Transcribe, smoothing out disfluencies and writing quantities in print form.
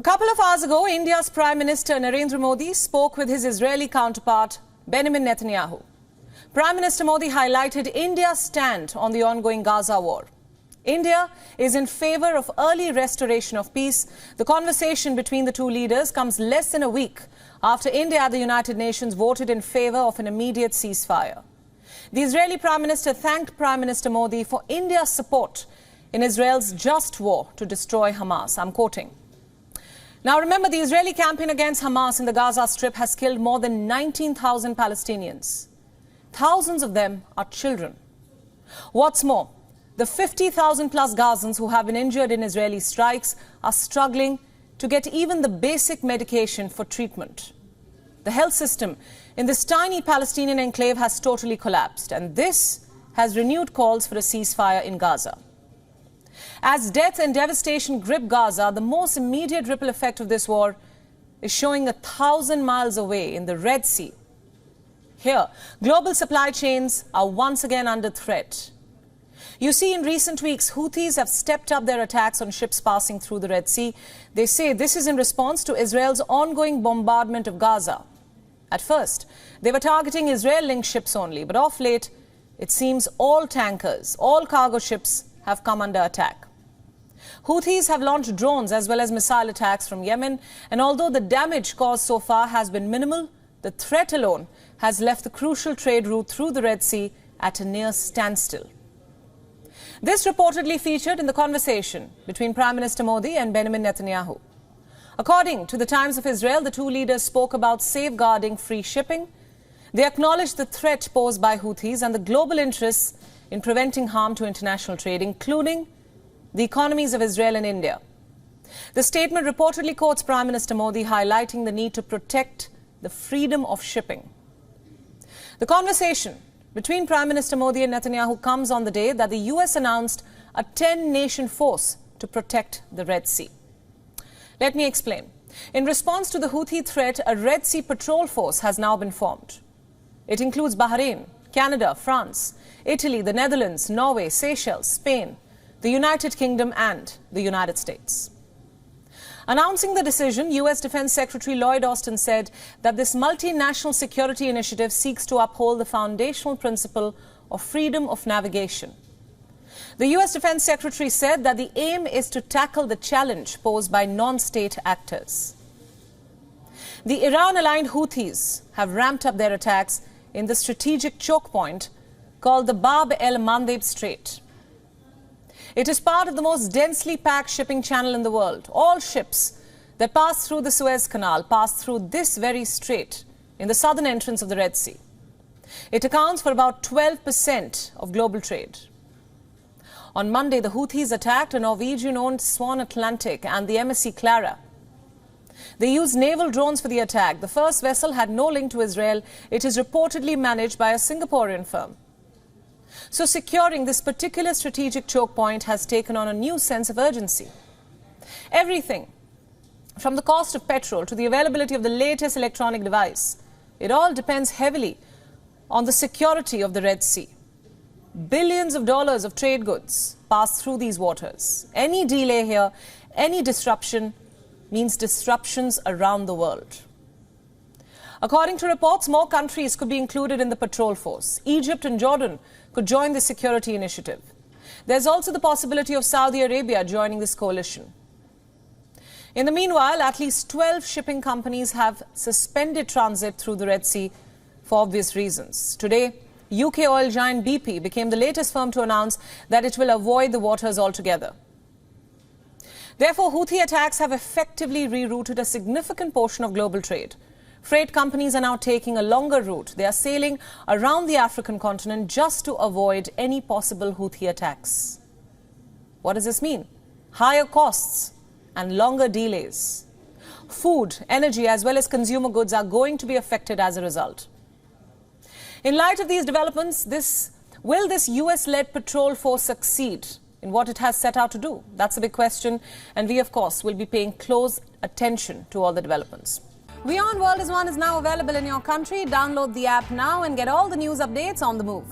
A couple of hours ago, India's Prime Minister Narendra Modi spoke with his Israeli counterpart, Benjamin Netanyahu. Prime Minister Modi highlighted India's stand on the ongoing Gaza war. India is in favour of early restoration of peace. The conversation between the two leaders comes less than a week after India at the United Nations voted in favour of an immediate ceasefire. The Israeli Prime Minister thanked Prime Minister Modi for India's support in Israel's just war to destroy Hamas. I'm quoting. Now remember, the Israeli campaign against Hamas in the Gaza Strip has killed more than 19,000 Palestinians. Thousands of them are children. What's more, the 50,000 plus Gazans who have been injured in Israeli strikes are struggling to get even the basic medication for treatment. The health system in this tiny Palestinian enclave has totally collapsed, and this has renewed calls for a ceasefire in Gaza. As death and devastation grip Gaza, the most immediate ripple effect of this war is showing 1,000 miles away in the Red Sea. Here, global supply chains are once again under threat. You see, in recent weeks, Houthis have stepped up their attacks on ships passing through the Red Sea. They say this is in response to Israel's ongoing bombardment of Gaza. At first, they were targeting Israel-linked ships only, but of late, it seems all tankers, all cargo ships have come under attack. Houthis have launched drones as well as missile attacks from Yemen, and although the damage caused so far has been minimal, the threat alone has left the crucial trade route through the Red Sea at a near standstill. This reportedly featured in the conversation between Prime Minister Modi and Benjamin Netanyahu. According to the Times of Israel, the two leaders spoke about safeguarding free shipping. They acknowledged the threat posed by Houthis and the global interests in preventing harm to international trade, including the economies of Israel and India. The statement reportedly quotes Prime Minister Modi highlighting the need to protect the freedom of shipping. The conversation between Prime Minister Modi and Netanyahu comes on the day that the US announced a 10-nation force to protect the Red Sea. Let me explain. In response to the Houthi threat, a Red Sea patrol force has now been formed. It includes Bahrain, Canada, France, Italy, the Netherlands, Norway, Seychelles, Spain, the United Kingdom and the United States. Announcing the decision, US Defense Secretary Lloyd Austin said that this multinational security initiative seeks to uphold the foundational principle of freedom of navigation. The US Defense Secretary said that the aim is to tackle the challenge posed by non-state actors. The Iran-aligned Houthis have ramped up their attacks in the strategic choke point called the Bab el-Mandeb Strait. It is part of the most densely packed shipping channel in the world. All ships that pass through the Suez Canal pass through this very strait in the southern entrance of the Red Sea. It accounts for about 12% of global trade. On Monday, the Houthis attacked a Norwegian-owned Swan Atlantic and the MSC Clara. They used naval drones for the attack. The first vessel had no link to Israel. It is reportedly managed by a Singaporean firm. So securing this particular strategic choke point has taken on a new sense of urgency. Everything, from the cost of petrol to the availability of the latest electronic device, it all depends heavily on the security of the Red Sea. Billions of dollars of trade goods pass through these waters. Any delay here, any disruption means disruptions around the world. According to reports, more countries could be included in the patrol force. Egypt and Jordan could join the security initiative. There's also the possibility of Saudi Arabia joining this coalition. In the meanwhile, at least 12 shipping companies have suspended transit through the Red Sea for obvious reasons. Today, UK oil giant BP became the latest firm to announce that it will avoid the waters altogether. Therefore, Houthi attacks have effectively rerouted a significant portion of global trade. Freight companies are now taking a longer route. They are sailing around the African continent just to avoid any possible Houthi attacks. What does this mean? Higher costs and longer delays. Food, energy, as well as consumer goods are going to be affected as a result. In light of these developments, will this US-led patrol force succeed in what it has set out to do? That's a big question, and we, of course, will be paying close attention to all the developments. WION World is now available in your country. Download the app now and get all the news updates on the move.